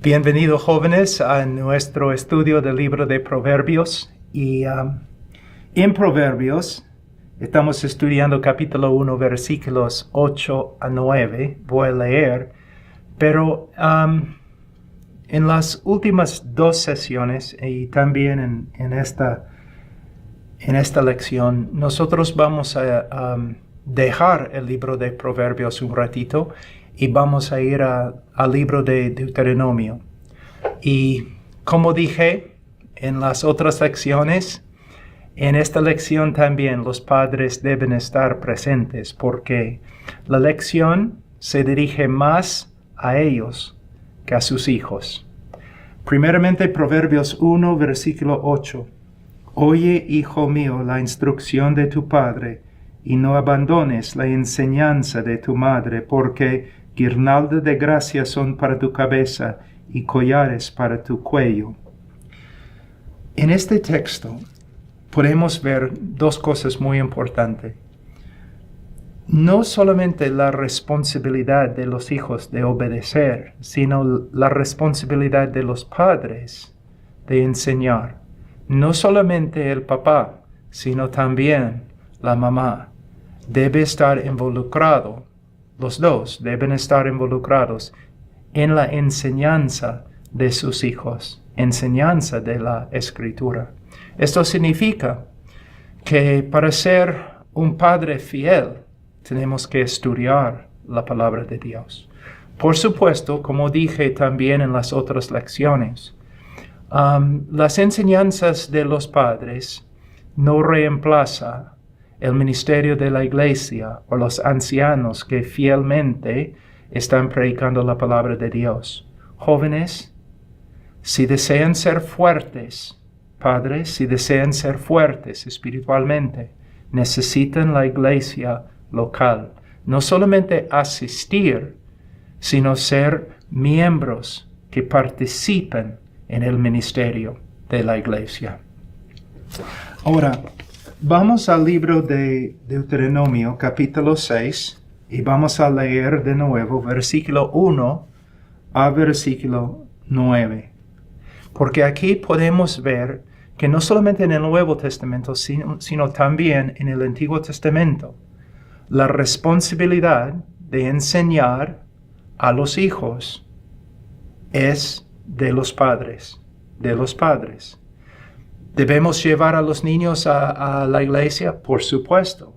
Bienvenidos jóvenes a nuestro estudio del libro de Proverbios y en Proverbios estamos estudiando capítulo 1 versículos 8 a 9. Voy a leer, pero en las últimas dos sesiones y también en esta lección nosotros vamos a dejar el libro de Proverbios un ratito y vamos a ir al libro de Deuteronomio. Y como dije en las otras lecciones, en esta lección también los padres deben estar presentes porque la lección se dirige más a ellos que a sus hijos. Primeramente, Proverbios 1, versículo 8. Oye, hijo mío, la instrucción de tu padre, y no abandones la enseñanza de tu madre, porque guirnalda de gracia son para tu cabeza y collares para tu cuello. En este texto podemos ver dos cosas muy importantes. No solamente la responsabilidad de los hijos de obedecer, sino la responsabilidad de los padres de enseñar. No solamente el papá, sino también la mamá debe estar involucrado. Los dos deben estar involucrados en la enseñanza de sus hijos, enseñanza de la Escritura. Esto significa que para ser un padre fiel tenemos que estudiar la palabra de Dios. Por supuesto, como dije también en las otras lecciones, las enseñanzas de los padres no reemplazan el ministerio de la iglesia o los ancianos que fielmente están predicando la palabra de Dios. Jóvenes, si desean ser fuertes, padres, si desean ser fuertes espiritualmente, necesitan la iglesia local. No solamente asistir, sino ser miembros que participen en el ministerio de la iglesia. Ahora, vamos al libro de Deuteronomio, capítulo 6, y vamos a leer de nuevo versículo 1 a versículo 9. Porque aquí podemos ver que no solamente en el Nuevo Testamento, sino también en el Antiguo Testamento, la responsabilidad de enseñar a los hijos es de los padres, ¿Debemos llevar a los niños a la iglesia? Por supuesto.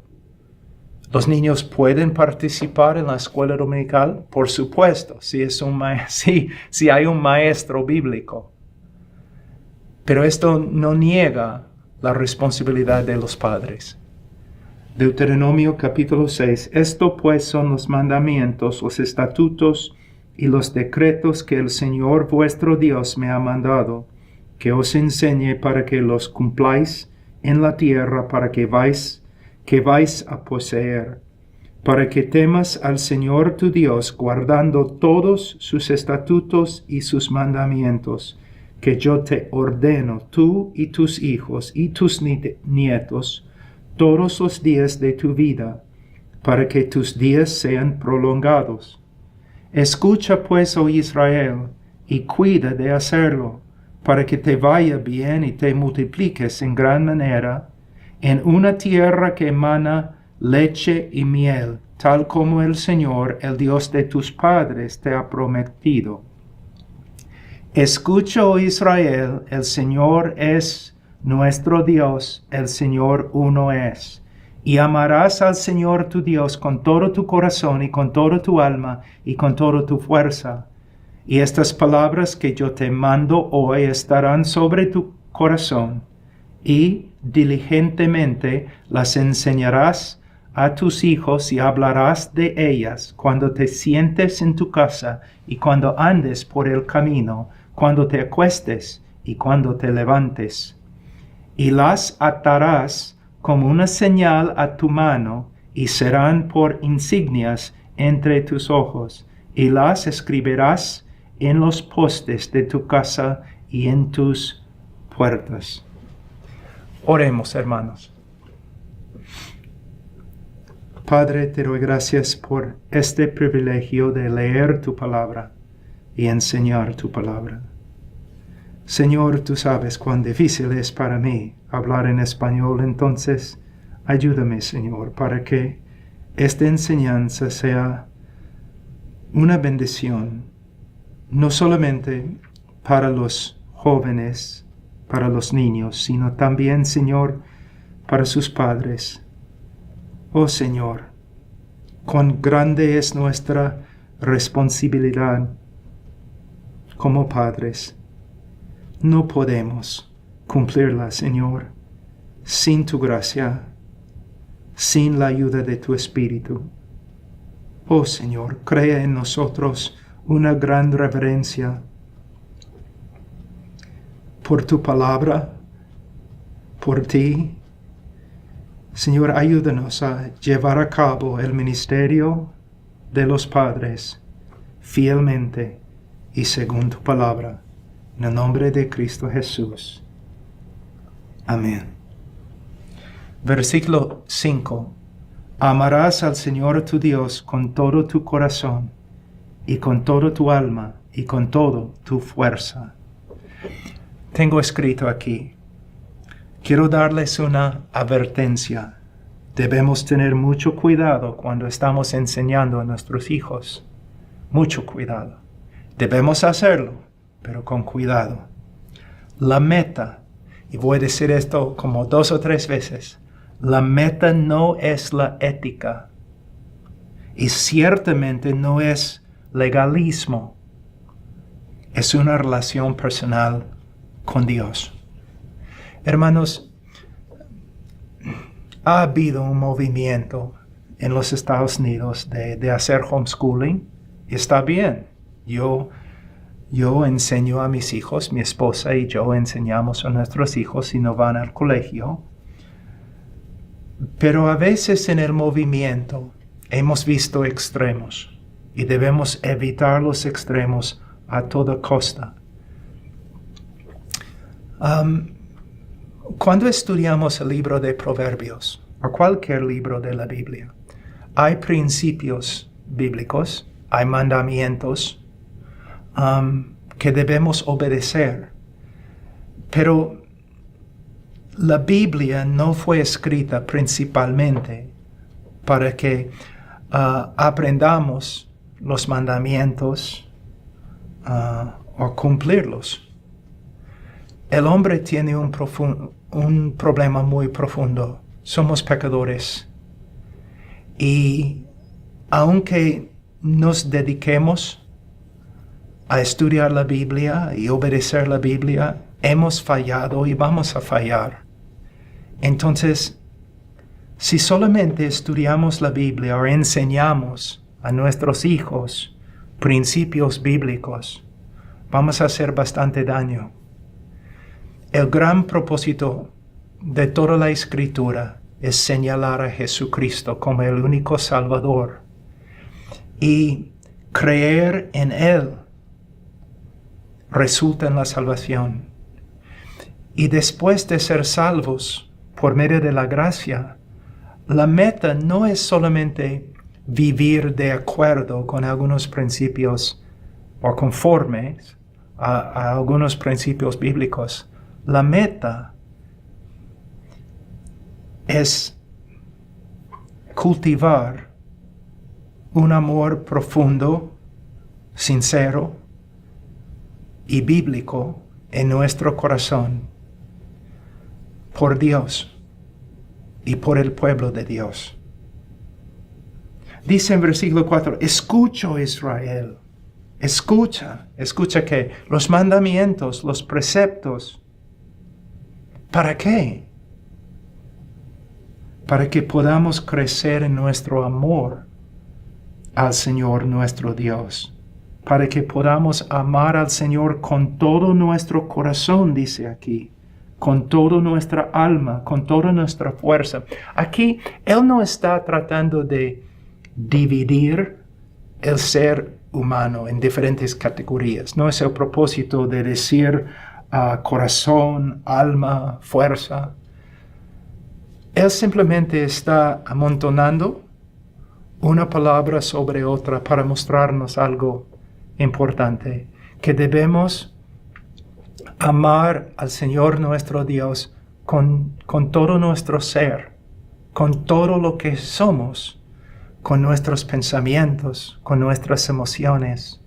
¿Los niños pueden participar en la escuela dominical? Por supuesto, si hay un maestro bíblico. Pero esto no niega la responsabilidad de los padres. Deuteronomio capítulo 6. Esto pues son los mandamientos, los estatutos y los decretos que el Señor vuestro Dios me ha mandado, que os enseñe para que los cumpláis en la tierra para que vais a poseer, para que temas al Señor tu Dios, guardando todos sus estatutos y sus mandamientos, que yo te ordeno, tú y tus hijos y tus nietos, todos los días de tu vida, para que tus días sean prolongados. Escucha pues, oh Israel, y cuida de hacerlo, para que te vaya bien y te multipliques en gran manera, en una tierra que emana leche y miel, tal como el Señor, el Dios de tus padres, te ha prometido. Escucha, oh Israel, el Señor es nuestro Dios, el Señor uno es. Y amarás al Señor tu Dios con todo tu corazón y con toda tu alma y con toda tu fuerza. Y estas palabras que yo te mando hoy estarán sobre tu corazón, y diligentemente las enseñarás a tus hijos y hablarás de ellas cuando te sientes en tu casa y cuando andes por el camino, cuando te acuestes y cuando te levantes. Y las atarás como una señal a tu mano y serán por insignias entre tus ojos, y las escribirás en los postes de tu casa y en tus puertas. Oremos, hermanos. Padre, te doy gracias por este privilegio de leer tu palabra. y enseñar tu palabra. Señor, tú sabes cuán difícil es para mí hablar en español, entonces ayúdame, Señor, para que esta enseñanza sea una bendición, no solamente para los jóvenes, para los niños, sino también, Señor, para sus padres. Oh Señor, cuán grande es nuestra responsabilidad como padres. No podemos cumplirla, Señor, sin tu gracia, sin la ayuda de tu Espíritu. Oh Señor, crea en nosotros una gran reverencia por tu palabra, por ti. Señor, ayúdanos a llevar a cabo el ministerio de los padres fielmente y según tu palabra. En el nombre de Cristo Jesús. Amén. Versículo 5. Amarás al Señor tu Dios con todo tu corazón, y con toda tu alma, y con toda tu fuerza. Tengo escrito aquí. Quiero darles una advertencia. Debemos tener mucho cuidado cuando estamos enseñando a nuestros hijos. Mucho cuidado. Debemos hacerlo, pero con cuidado. La meta, y voy a decir esto como 2 o 3 veces, la meta no es la ética, y ciertamente no es legalismo. Es una relación personal con Dios. Hermanos, ha habido un movimiento en los Estados Unidos de hacer homeschooling, y está bien. Yo enseño a mis hijos, mi esposa y yo enseñamos a nuestros hijos si no van al colegio. Pero a veces en el movimiento hemos visto extremos y debemos evitar los extremos a toda costa. Cuando estudiamos el libro de Proverbios o cualquier libro de la Biblia, hay principios bíblicos, hay mandamientos que debemos obedecer. Pero la Biblia no fue escrita principalmente para que aprendamos los mandamientos o cumplirlos. El hombre tiene un problema muy profundo. Somos pecadores. Y aunque nos dediquemos a estudiar la Biblia y obedecer la Biblia, hemos fallado y vamos a fallar. Entonces, si solamente estudiamos la Biblia o enseñamos a nuestros hijos principios bíblicos, vamos a hacer bastante daño. El gran propósito de toda la Escritura es señalar a Jesucristo como el único Salvador y creer en Él resulta en la salvación. Y después de ser salvos por medio de la gracia, la meta no es solamente vivir de acuerdo con algunos principios o conformes a algunos principios bíblicos. La meta es cultivar un amor profundo, sincero y bíblico en nuestro corazón por Dios y por el pueblo de Dios. Dice en versículo 4, escucha Israel, escucha que los mandamientos, los preceptos, ¿para qué? Para que podamos crecer en nuestro amor al Señor nuestro Dios, para que podamos amar al Señor con todo nuestro corazón, dice aquí, con toda nuestra alma, con toda nuestra fuerza. Aquí Él no está tratando de dividir el ser humano en diferentes categorías. No es el propósito de decir corazón, alma, fuerza. Él simplemente está amontonando una palabra sobre otra para mostrarnos algo importante, que debemos amar al Señor nuestro Dios con todo nuestro ser, con todo lo que somos, con nuestros pensamientos, con nuestras emociones,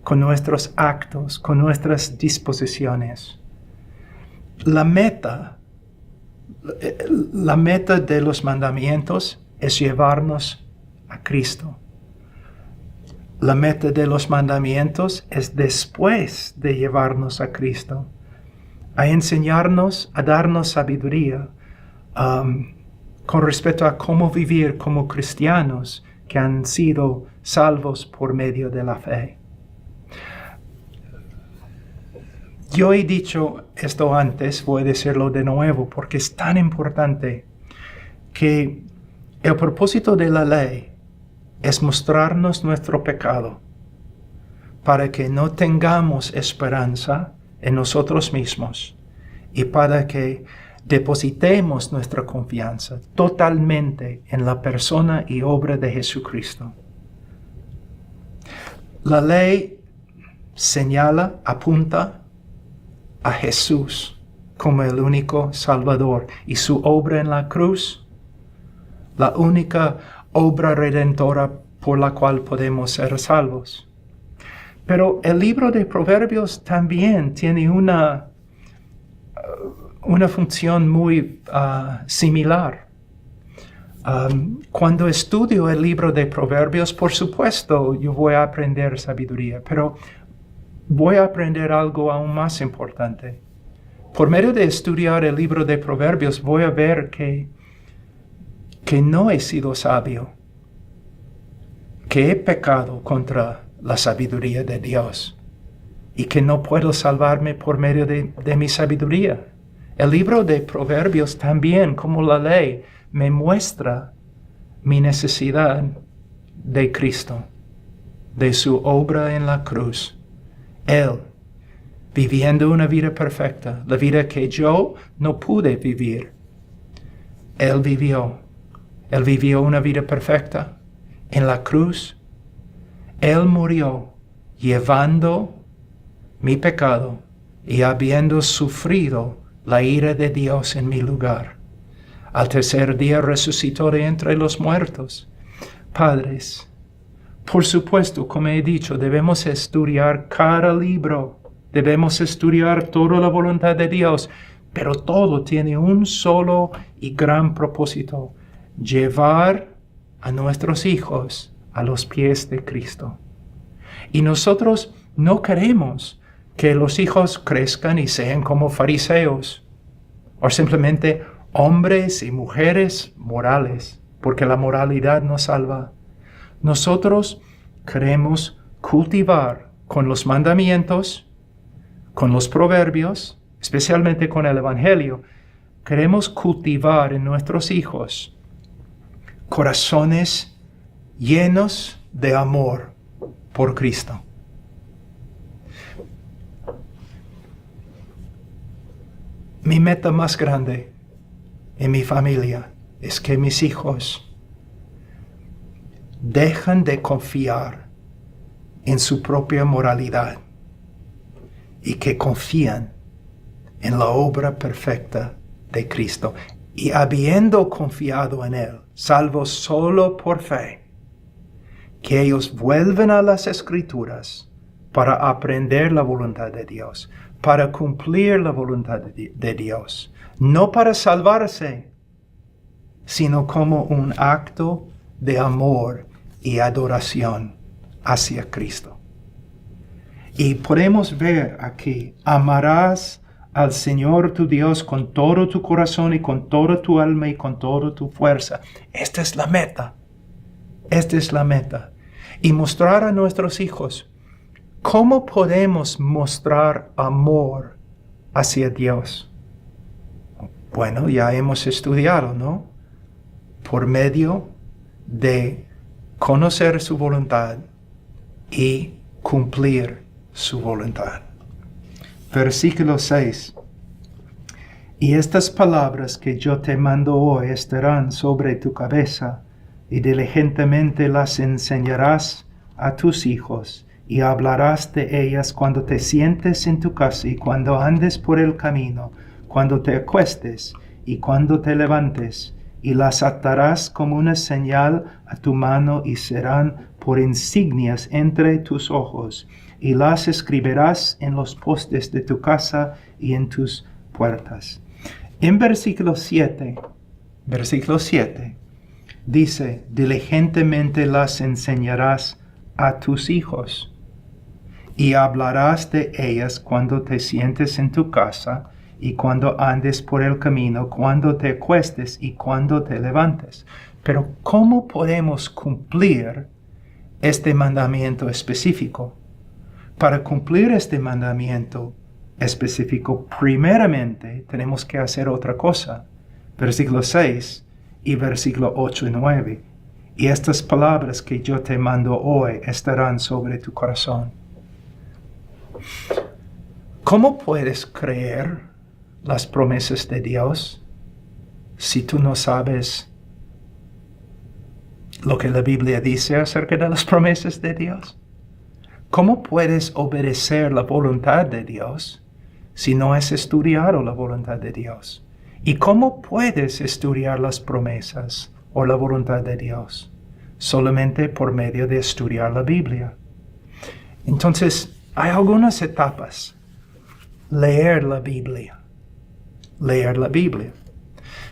con nuestros actos, con nuestras disposiciones. La meta de los mandamientos es llevarnos a Cristo. La meta de los mandamientos es después de llevarnos a Cristo, a enseñarnos, a darnos sabiduría con respecto a cómo vivir como cristianos que han sido salvos por medio de la fe. Yo he dicho esto antes, voy a decirlo de nuevo, porque es tan importante que el propósito de la ley es mostrarnos nuestro pecado para que no tengamos esperanza en nosotros mismos y para que depositemos nuestra confianza totalmente en la persona y obra de Jesucristo. La ley señala, apunta a Jesús como el único Salvador y su obra en la cruz, la única obra redentora por la cual podemos ser salvos. Pero el libro de Proverbios también tiene una función muy similar. Cuando estudio el libro de Proverbios, por supuesto, yo voy a aprender sabiduría, pero voy a aprender algo aún más importante. Por medio de estudiar el libro de Proverbios, voy a ver que no he sido sabio, que he pecado contra la sabiduría de Dios y que no puedo salvarme por medio de mi sabiduría. El libro de Proverbios también, como la ley, me muestra mi necesidad de Cristo, de su obra en la cruz. Él, viviendo una vida perfecta, la vida que yo no pude vivir, Él vivió una vida perfecta en la cruz. Él murió llevando mi pecado y habiendo sufrido la ira de Dios en mi lugar. Al tercer día resucitó de entre los muertos. Padres, por supuesto, como he dicho, debemos estudiar cada libro, debemos estudiar toda la voluntad de Dios, pero todo tiene un solo y gran propósito: llevar a nuestros hijos a los pies de Cristo. Y nosotros no queremos que los hijos crezcan y sean como fariseos, o simplemente hombres y mujeres morales, porque la moralidad nos salva. Nosotros queremos cultivar con los mandamientos, con los proverbios, especialmente con el Evangelio, queremos cultivar en nuestros hijos corazones llenos de amor por Cristo. Mi meta más grande en mi familia es que mis hijos dejan de confiar en su propia moralidad y que confían en la obra perfecta de Cristo. Y habiendo confiado en Él, salvos solo por fe, que ellos vuelven a las Escrituras para aprender la voluntad de Dios, para cumplir la voluntad de Dios, no para salvarse, sino como un acto de amor y adoración hacia Cristo. Y podemos ver aquí: amarás al Señor tu Dios con todo tu corazón y con toda tu alma y con toda tu fuerza. Esta es la meta. Esta es la meta. Y mostrar a nuestros hijos cómo podemos mostrar amor hacia Dios. Bueno, ya hemos estudiado, ¿no? Por medio de conocer su voluntad y cumplir su voluntad. Versículo 6. Y estas palabras que yo te mando hoy estarán sobre tu cabeza, y diligentemente las enseñarás a tus hijos, y hablarás de ellas cuando te sientes en tu casa y cuando andes por el camino, cuando te acuestes y cuando te levantes, y las atarás como una señal a tu mano y serán por insignias entre tus ojos, y las escribirás en los postes de tu casa y en tus puertas. En versículo 7, dice, diligentemente las enseñarás a tus hijos, y hablarás de ellas cuando te sientes en tu casa, y cuando andes por el camino, cuando te acuestes y cuando te levantes. Pero ¿cómo podemos cumplir este mandamiento específico? Para cumplir este mandamiento específico, primeramente tenemos que hacer otra cosa. Versículo 6 y versículo 8 y 9. Y estas palabras que yo te mando hoy estarán sobre tu corazón. ¿Cómo puedes creer las promesas de Dios si tú no sabes lo que la Biblia dice acerca de las promesas de Dios? ¿Cómo puedes obedecer la voluntad de Dios si no has estudiado la voluntad de Dios? ¿Y cómo puedes estudiar las promesas o la voluntad de Dios? Solamente por medio de estudiar la Biblia. Entonces, hay algunas etapas. Leer la Biblia.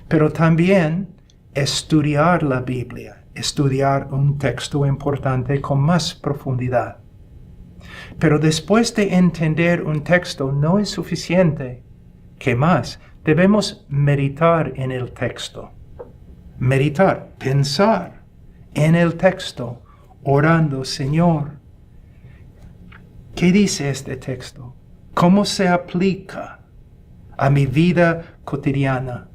Pero también estudiar la Biblia. Estudiar un texto importante con más profundidad. Pero después de entender un texto no es suficiente. ¿Qué más? Debemos meditar en el texto. Meditar, pensar en el texto, orando, Señor, ¿qué dice este texto? ¿Cómo se aplica a mi vida cotidiana?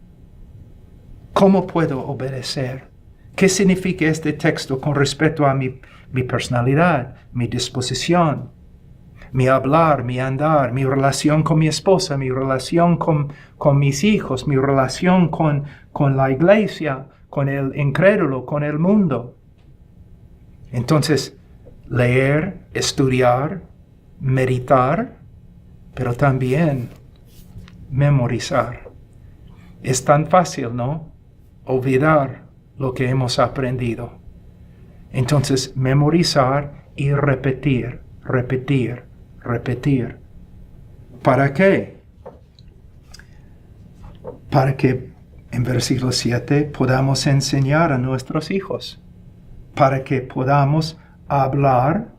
¿Cómo puedo obedecer? ¿Qué significa este texto con respecto a mi personalidad, mi disposición, mi hablar, mi andar, mi relación con mi esposa, mi relación con mis hijos, mi relación con la iglesia, con el incrédulo, con el mundo? Entonces, leer, estudiar, meditar, pero también memorizar. Es tan fácil, ¿no? Olvidar lo que hemos aprendido. Entonces, memorizar y repetir. ¿Para qué? Para que en versículo 7 podamos enseñar a nuestros hijos. Para que podamos hablar,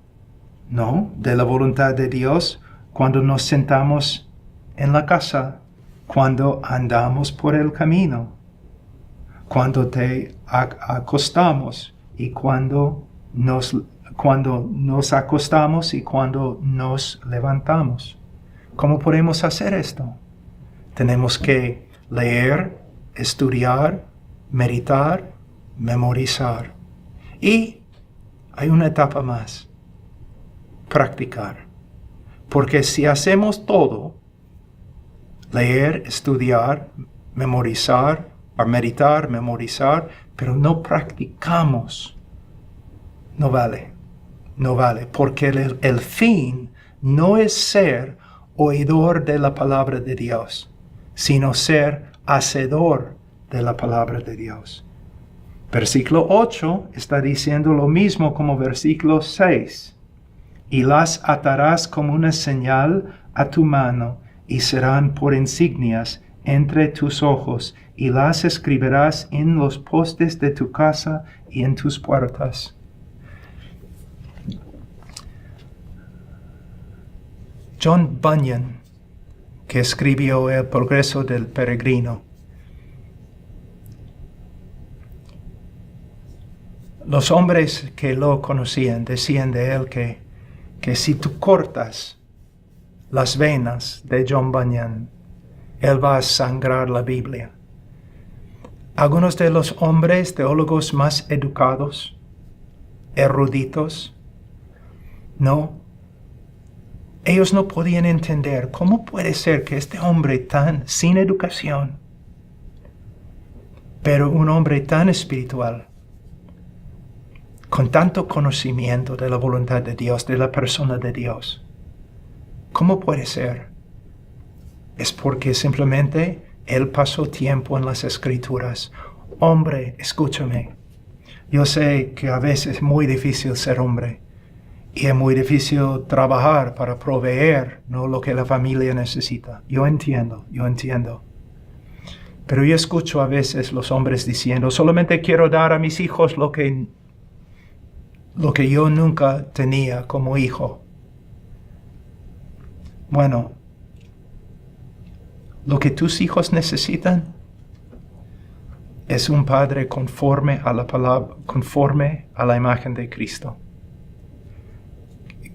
¿no?, de la voluntad de Dios cuando nos sentamos en la casa, cuando andamos por el camino, cuando te acostamos y cuando nos acostamos y cuando nos levantamos. ¿Cómo podemos hacer esto? Tenemos que leer, estudiar, meditar, memorizar. Y hay una etapa más. Practicar. Porque si hacemos todo, leer, estudiar, memorizar, meditar, memorizar, pero no practicamos, no vale, porque el fin no es ser oidor de la palabra de Dios, sino ser hacedor de la palabra de Dios. Versículo 8 está diciendo lo mismo como versículo 6. Y las atarás como una señal a tu mano, y serán por insignias entre tus ojos, y las escribirás en los postes de tu casa y en tus puertas. John Bunyan, que escribió El progreso del peregrino, los hombres que lo conocían decían de él que si tú cortas las venas de John Bunyan, él va a sangrar la Biblia. Algunos de los hombres teólogos más educados, eruditos, ellos no podían entender cómo puede ser que este hombre tan sin educación, pero un hombre tan espiritual, con tanto conocimiento de la voluntad de Dios, de la persona de Dios. ¿Cómo puede ser? Es porque simplemente Él pasó tiempo en las Escrituras. Hombre, escúchame. Yo sé que a veces es muy difícil ser hombre y es muy difícil trabajar para proveer, ¿no?, lo que la familia necesita. Yo entiendo. Pero yo escucho a veces los hombres diciendo, solamente quiero dar a mis hijos lo que yo nunca tenía como hijo. Bueno, lo que tus hijos necesitan es un padre conforme a la palabra, conforme a la imagen de Cristo,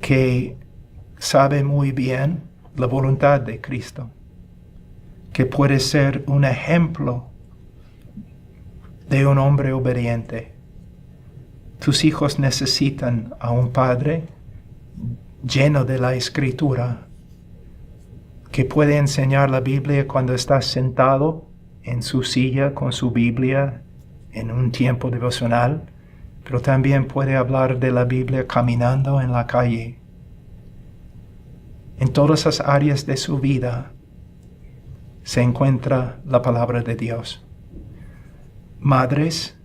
que sabe muy bien la voluntad de Cristo, que puede ser un ejemplo de un hombre obediente. Tus hijos necesitan a un padre lleno de la Escritura, que puede enseñar la Biblia cuando está sentado en su silla con su Biblia en un tiempo devocional, pero también puede hablar de la Biblia caminando en la calle. En todas las áreas de su vida se encuentra la palabra de Dios. Madres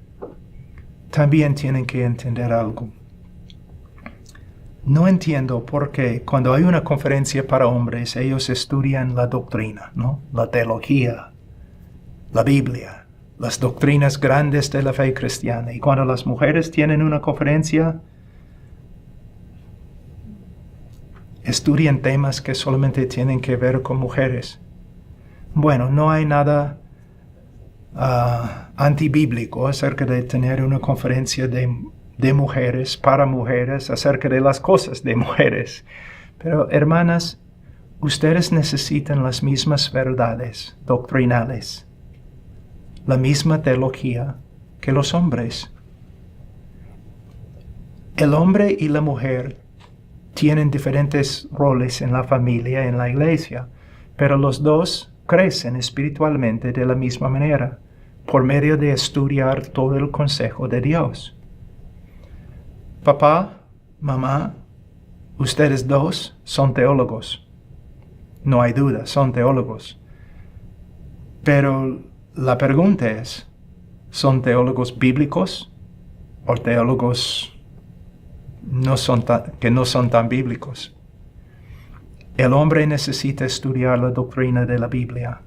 también tienen que entender algo. No entiendo por qué cuando hay una conferencia para hombres, ellos estudian la doctrina, ¿no?, la teología, la Biblia, las doctrinas grandes de la fe cristiana. Y cuando las mujeres tienen una conferencia, estudian temas que solamente tienen que ver con mujeres. Bueno, no hay nada antibíblico acerca de tener una conferencia de mujeres, para mujeres, acerca de las cosas de mujeres. Pero, hermanas, ustedes necesitan las mismas verdades doctrinales, la misma teología que los hombres. El hombre y la mujer tienen diferentes roles en la familia, en la iglesia, pero los dos crecen espiritualmente de la misma manera, por medio de estudiar todo el consejo de Dios. Papá, mamá, ustedes dos son teólogos. No hay duda, son teólogos. Pero la pregunta es, ¿son teólogos bíblicos o teólogos que no son tan bíblicos? El hombre necesita estudiar la doctrina de la Biblia.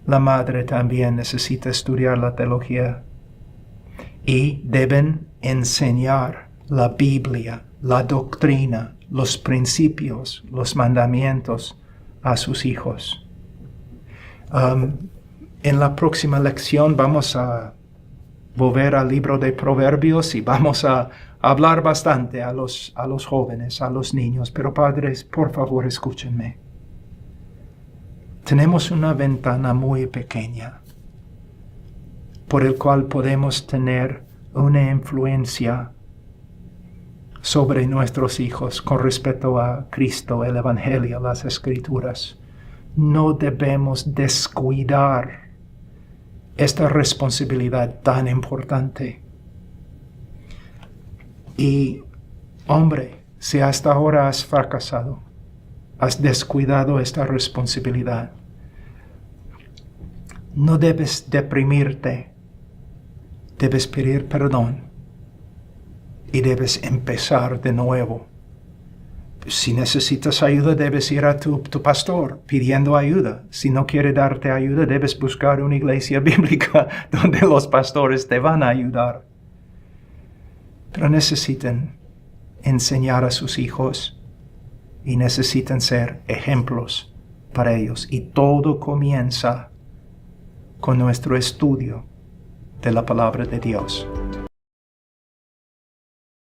La madre también necesita estudiar la teología. Y deben enseñar la Biblia, la doctrina, los principios, los mandamientos a sus hijos. En la próxima lección vamos a volver al libro de Proverbios y vamos a hablar bastante a los jóvenes, a los niños. Pero padres, por favor, escúchenme. Tenemos una ventana muy pequeña por el cual podemos tener una influencia sobre nuestros hijos con respecto a Cristo, el Evangelio, las Escrituras. No debemos descuidar esta responsabilidad tan importante. Y, hombre, si hasta ahora has fracasado, has descuidado esta responsabilidad, no debes deprimirte, debes pedir perdón y debes empezar de nuevo. Si necesitas ayuda, debes ir a tu pastor pidiendo ayuda. Si no quiere darte ayuda, debes buscar una iglesia bíblica donde los pastores te van a ayudar. Pero necesitan enseñar a sus hijos y necesitan ser ejemplos para ellos. Y todo comienza con nuestro estudio de la palabra de Dios.